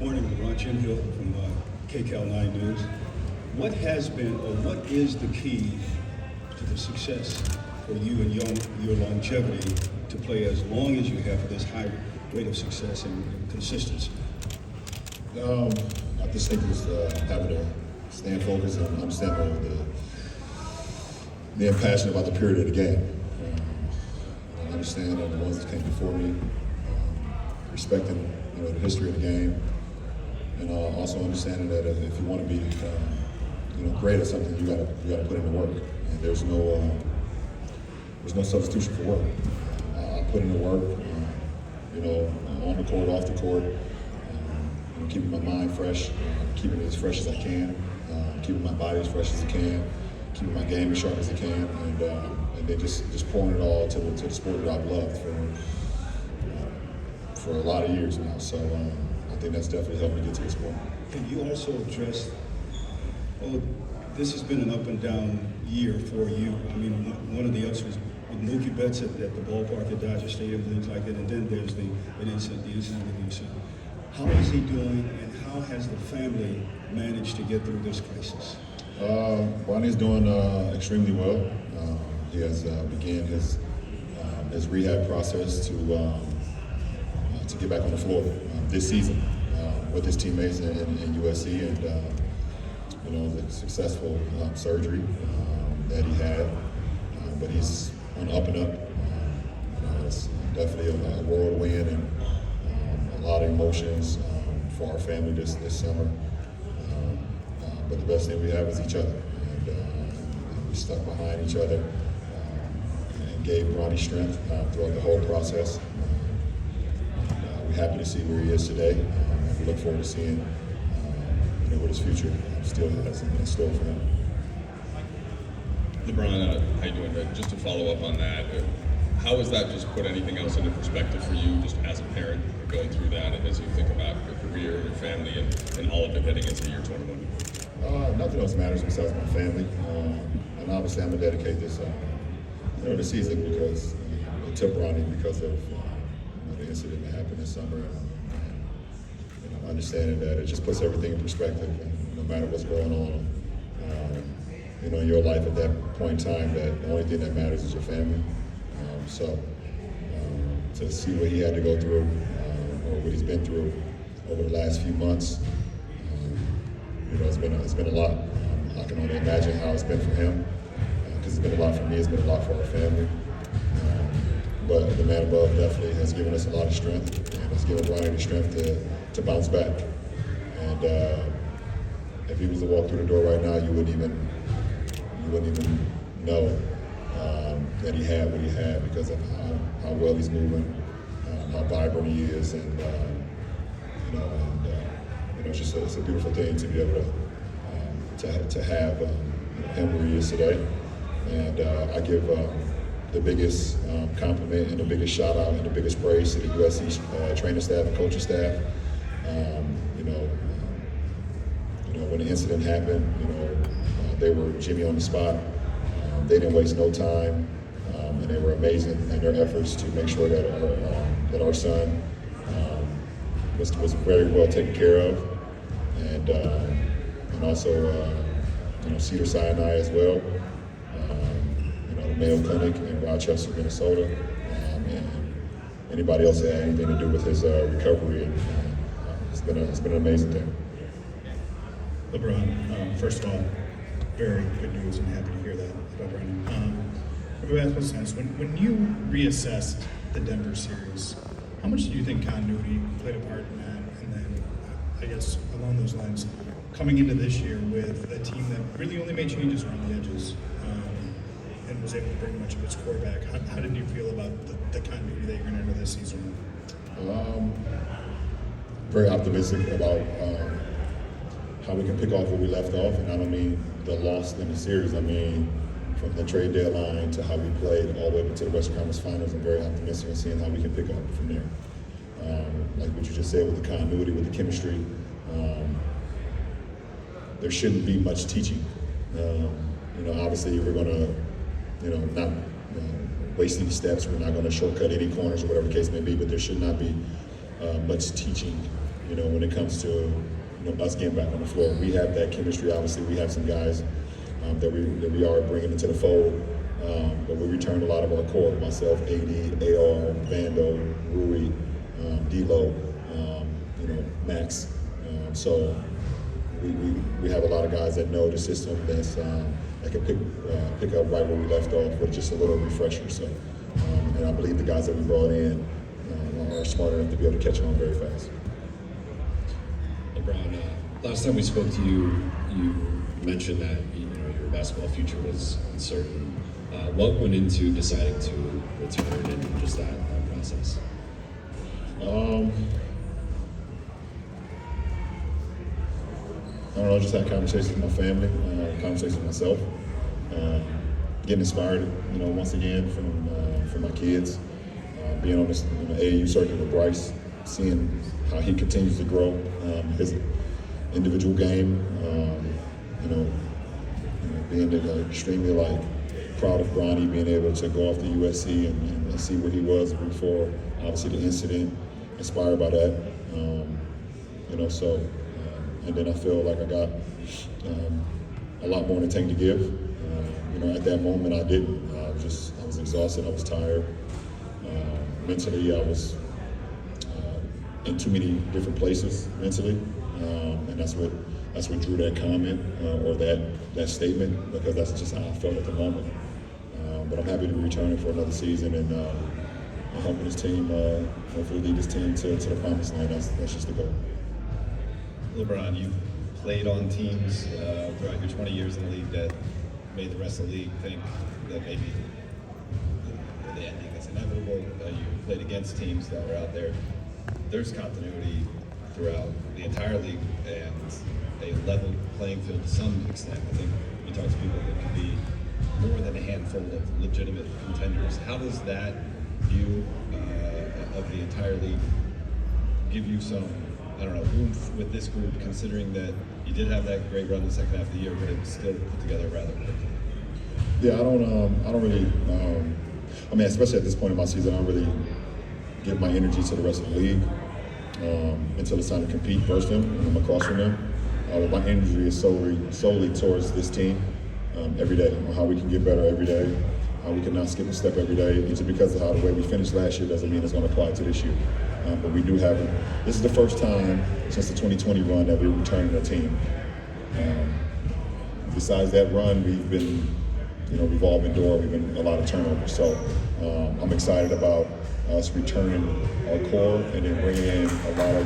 Morning, LeBron James from KCAL 9 News. What has been, or what is the key to the success for you and your longevity to play as long as you have for this high rate of success and consistency? I just think it's having to stay focused and understand being passionate about the period of the game. I understand the ones that came before me, respecting the history of the game, and also understanding that if you want to be great at something, you gotta put in the work. And there's no substitution for work. I put in the work, on the court, off the court, keeping my mind fresh, keeping it as fresh as I can, keeping my body as fresh as I can, keeping my game as sharp as I can, and then just pouring it all to the sport that I've loved for a lot of years now. So I think that's definitely helped me get to this point. Can you also address, this has been an up and down year for you. I mean, one of the ups was with Mookie Betts at the ballpark at Dodger Stadium, things like that, and then there's the incident that you said. How is he doing, and how has the family managed to get through this crisis? Bonnie's doing extremely well. He has began his rehab process to get back on the floor this season with his teammates in USC, and the successful surgery that he had. But he's on up and up. It's definitely a whirlwind and a lot of emotions for our family this summer. But the best thing we have is each other, and we stuck behind each other and gave Ronnie strength throughout the whole process. We're happy to see where he is today, and we look forward to seeing what his future still has in store for him. LeBron, how you doing? Just to follow up on that, how has that just put anything else into perspective for you, just as a parent, going through that, and as you think about your career, your family, and all of it heading into year 21? Nothing else matters besides my family, and obviously I'm gonna dedicate this, the season because to Ronnie because of the incident that happened this summer, and understanding that it just puts everything in perspective, and no matter what's going on, in your life at that point in time, that the only thing that matters is your family. So to see what he had to go through, or what he's been through over the last few months, it's been a lot. I can only imagine how it's been for him, because it's been a lot for me, it's been a lot for our family. But the man above definitely has given us a lot of strength, and has given Ronnie the strength to bounce back. And if he was to walk through the door right now, you wouldn't even know that he had what he had because of how well he's moving, how vibrant he is, and it's a beautiful thing to be able to have him where he is today. And I give the biggest compliment and the biggest shout out and the biggest praise to the USC training staff and coaching staff. When the incident happened, they were Jimmy on the spot. They didn't waste no time, and they were amazing in their efforts to make sure that our son was very well taken care of, and also Cedar Sinai as well. The Mayo Clinic in Rochester, Minnesota, and anybody else that had anything to do with his recovery. It's been an amazing thing. LeBron, first of all, very good news, and happy to hear that about Brandon. When you reassessed the Denver series, how much do you think continuity played a part in that? And then, I guess along those lines, coming into this year with a team that really only made changes around the edges, and was able to bring much of its core back, how did you feel about the continuity that you're going to enter this season? Very optimistic about how we can pick off where we left off, and I don't mean the loss in the series. I mean from the trade deadline to how we played all the way up to the Western Conference Finals. I'm very optimistic in seeing how we can pick up from there. Like what you just said with the continuity, with the chemistry, there shouldn't be much teaching. Obviously we're going to, not waste any steps. We're not going to shortcut any corners or whatever the case may be, but there should not be much teaching when it comes to us getting back on the floor. We have that chemistry. Obviously, we have some guys that we are bringing into the fold, but we returned a lot of our core. Myself, AD, AR, Vando, Rui, D'Lo, Max. So we have a lot of guys that know the system that can pick up right where we left off with just a little refresher. So, and I believe the guys that we brought in are smart enough to be able to catch on very fast. LeBron, last time we spoke to you, you mentioned that your basketball future was uncertain. What went into deciding to return and just that process? I don't know, just had conversations with my family, conversations with myself, getting inspired, once again from my kids, being on this AAU circuit with Bryce, seeing how he continues to grow his individual game, being extremely proud of Bronny being able to go off to USC and see where he was before, obviously the incident, inspired by that, and then I feel like I got a lot more in the tank to give. At that moment I didn't. I was exhausted. I was tired. Mentally, I was in too many different places mentally, and that's what drew that comment or that statement, because that's just how I felt at the moment. But I'm happy to be returning for another season and helping this team, hopefully lead this team to the promised land. That's just the goal. LeBron, you've played on teams throughout your 20 years in the league that made the rest of the league think that maybe the ending is inevitable. You played against teams that were out there. There's continuity throughout the entire league and a level playing field to some extent. I think you talk to people that can be more than a handful of legitimate contenders. How does that view of the entire league give you some, oomph with this group, considering that you did have that great run the second half of the year, but it still put together rather quickly? Yeah, I don't really, especially at this point in my season, I don't really give my energy to the rest of the league until it's time to compete versus them, and I'm across from them. My energy is solely towards this team every day, on how we can get better every day, how we can not skip a step every day. Just because of how the way we finished last year doesn't mean it's going to apply to this year. But we do have, this is the first time since the 2020 run that we're returning a team. Besides that run, we've been, revolving door, we've been a lot of turnovers. So I'm excited about us returning our core and then bringing in a lot of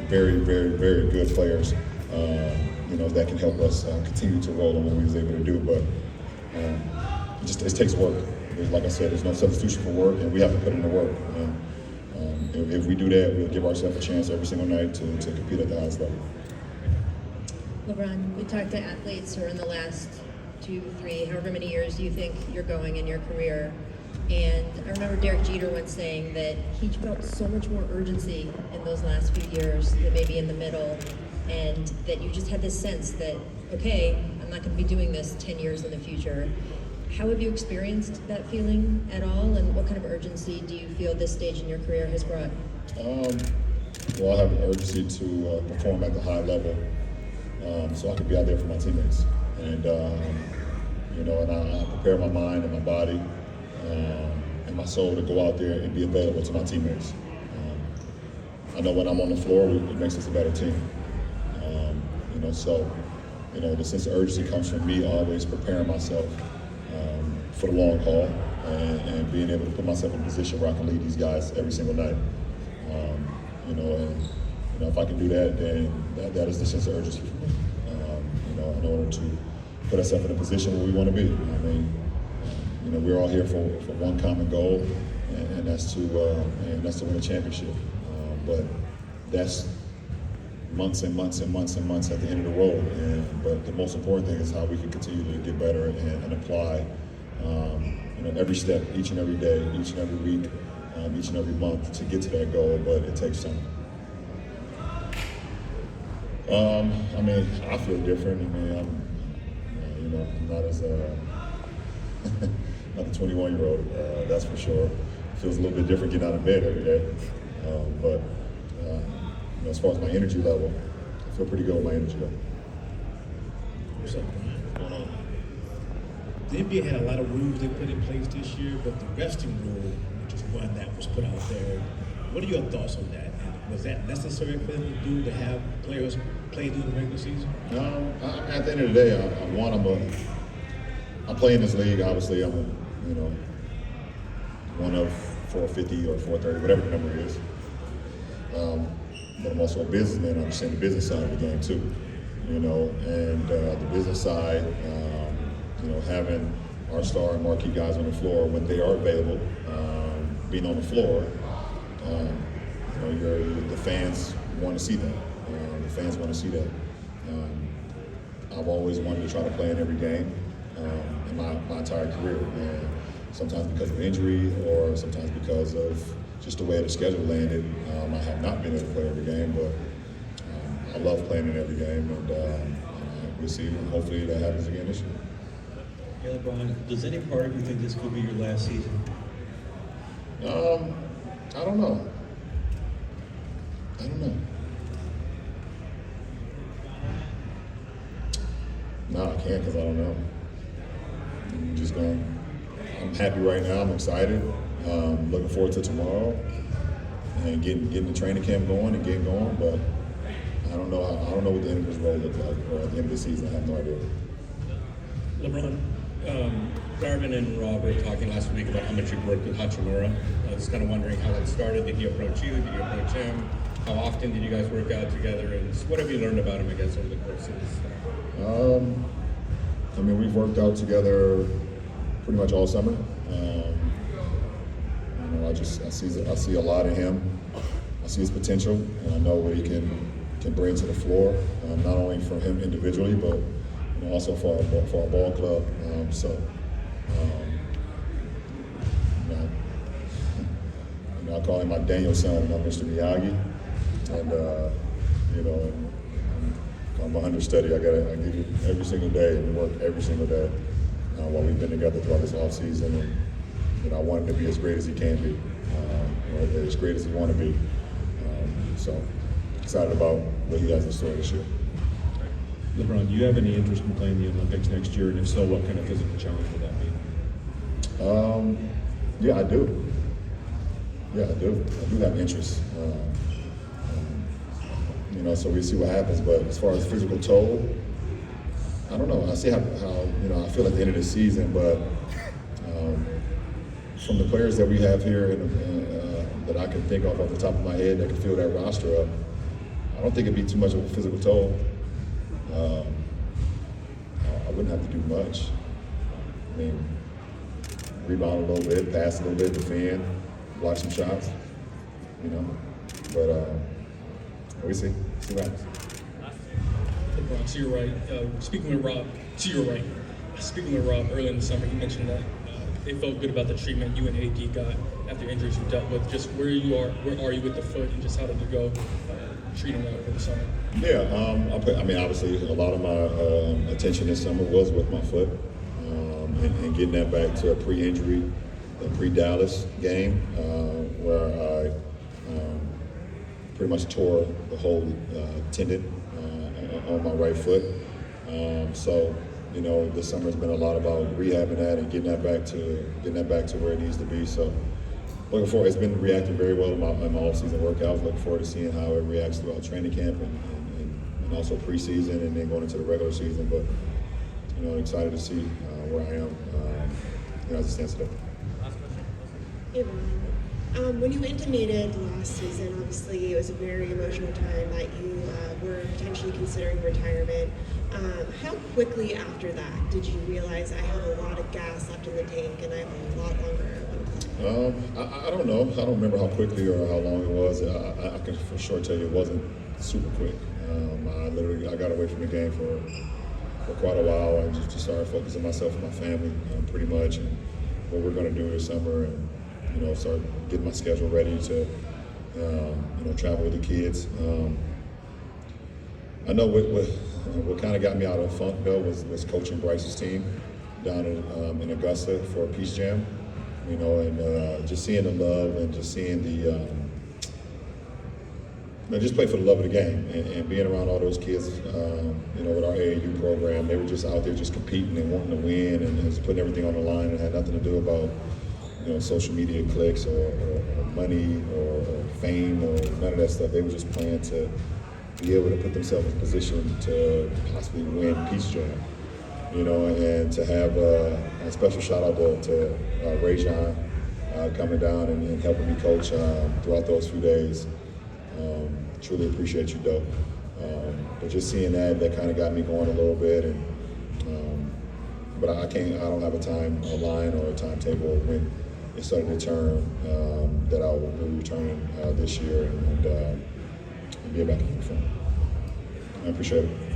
very, very, very good players, that can help us continue to roll on what we was able to do. But it takes work. Like I said, there's no substitution for work, and we have to put in the work. If we do that, we'll give ourselves a chance every single night to compete at the highest level. LeBron, we talked to athletes who are in the last 2, 3, however many years you think you're going in your career. And I remember Derek Jeter once saying that he felt so much more urgency in those last few years than maybe in the middle, and that you just had this sense that, okay, I'm not going to be doing this 10 years in the future. How have you experienced that feeling at all, and what kind of urgency do you feel this stage in your career has brought? Well, I have an urgency to perform at the high level, so I can be out there for my teammates. And, and I prepare my mind and my body and my soul to go out there and be available to my teammates. I know when I'm on the floor, it makes us a better team. The sense of urgency comes from me always preparing myself for the long haul and being able to put myself in a position where I can lead these guys every single night. If I can do that, then that is the sense of urgency for me. In order to put ourselves in a position where we want to be. We're all here for one common goal, and that's to win a championship. But that's months and months and months and months at the end of the road. But the most important thing is how we can continue to get better and apply, every step, each and every day, each and every week, each and every month to get to that goal. But it takes time. I feel different. I'm not as not a 21-year-old, that's for sure. It feels a little bit different getting out of bed every day. as far as my energy level, I feel pretty good with my energy level. What's up, Brian? The NBA had a lot of rules they put in place this year, but the resting rule, which is one that was put out there, what are your thoughts on that? And was that necessary for them to do to have players play during the regular season? At the end of the day, I play in this league. Obviously, I'm one of 450 or 430, whatever the number is. But I'm also a businessman. I understand the business side of the game too. And the business side, having our star and marquee guys on the floor when they are available, being on the floor, the fans want to see that. The fans want to see that. I've always wanted to try to play in every game in my entire career, and sometimes because of injury or sometimes because of just the way the schedule landed, I have not been able to play every game, but I love playing in every game, and we'll see. Hopefully that happens again this year. Yeah, LeBron, does any part of you think this could be your last season? I don't know. No, I can't because I don't know. I'm happy right now. I'm excited. Looking forward to tomorrow and getting the training camp going and getting going. But I don't know what the end of this role looks like, or at the end of the season. I have no idea. LeBron, Garvin and Rob were talking last week about how much you worked with Hachimura. I was kind of wondering how that started. Did he approach you? Did you approach him? How often did you guys work out together? And what have you learned about him, I guess, over the course of this? We've worked out together pretty much all summer. I see a lot in him. I see his potential, and I know what he can bring to the floor, not only for him individually, but also for our ball club. I call him my Daniel son, and I'm Mr. Miyagi, and I'm an understudy. I give it every single day and work every single day while we've been together throughout this off season, and I want him to be as great as he can be, or as great as he want to be. So excited about what he has in store this year. LeBron, do you have any interest in playing the Olympics next year? And if so, what kind of physical challenge would that be? Yeah, I do. I do have interest. So we see what happens. But as far as physical toll, I don't know. I see how I feel at the end of the season. But from the players that we have here that I can think of off the top of my head that can fill that roster up, I don't think it'd be too much of a physical toll. I wouldn't have to do much. Rebound a little bit, pass a little bit, defend, block some shots, But we see what happens. LeBron, to your right, speaking with Rob early in the summer, he mentioned that they felt good about the treatment you and AD got after injuries you dealt with. Just where are you with the foot, and just how did you go treating that over the summer? Yeah, obviously a lot of my attention this summer was with my foot, and getting that back to a pre-injury, a pre-Dallas game, where I pretty much tore the whole tendon on my right foot. This summer has been a lot about rehabbing that and getting that back to where it needs to be. So looking forward. It's been reacting very well in my off-season workouts. Looking forward to seeing how it reacts throughout training camp and also preseason and then going into the regular season. But I'm excited to see where I am as it stands today. Hey, Ron. When you intimated last season, obviously it was a very emotional time that you were potentially considering retirement. How quickly after that did you realize I have a lot of gas left in the tank and I have a lot longer? I don't know. I don't remember how quickly or how long it was. I can for sure tell you it wasn't super quick. I got away from the game for quite a while. I just started focusing on myself and my family pretty much, and what we're going to do this summer, and start getting my schedule ready to travel with the kids. I know what kind of got me out of the funk though was coaching Bryce's team down in Augusta for Peace Jam, and just seeing the love and just seeing I just play for the love of the game, and being around all those kids, you know, with our AAU program, they were just out there just competing and wanting to win and just putting everything on the line, and had nothing to do about, you know, social media clicks or money or fame or none of that stuff. They were just playing to be able to put themselves in position to possibly win Peace Jam, you know, and to have a special shout out to Ray John coming down and helping me coach throughout those few days. Truly appreciate you, Doug. But just seeing that kind of got me going a little bit, and but I don't have a line or a timetable when it started to turn that I will be returning this year and be back in the front. I appreciate it.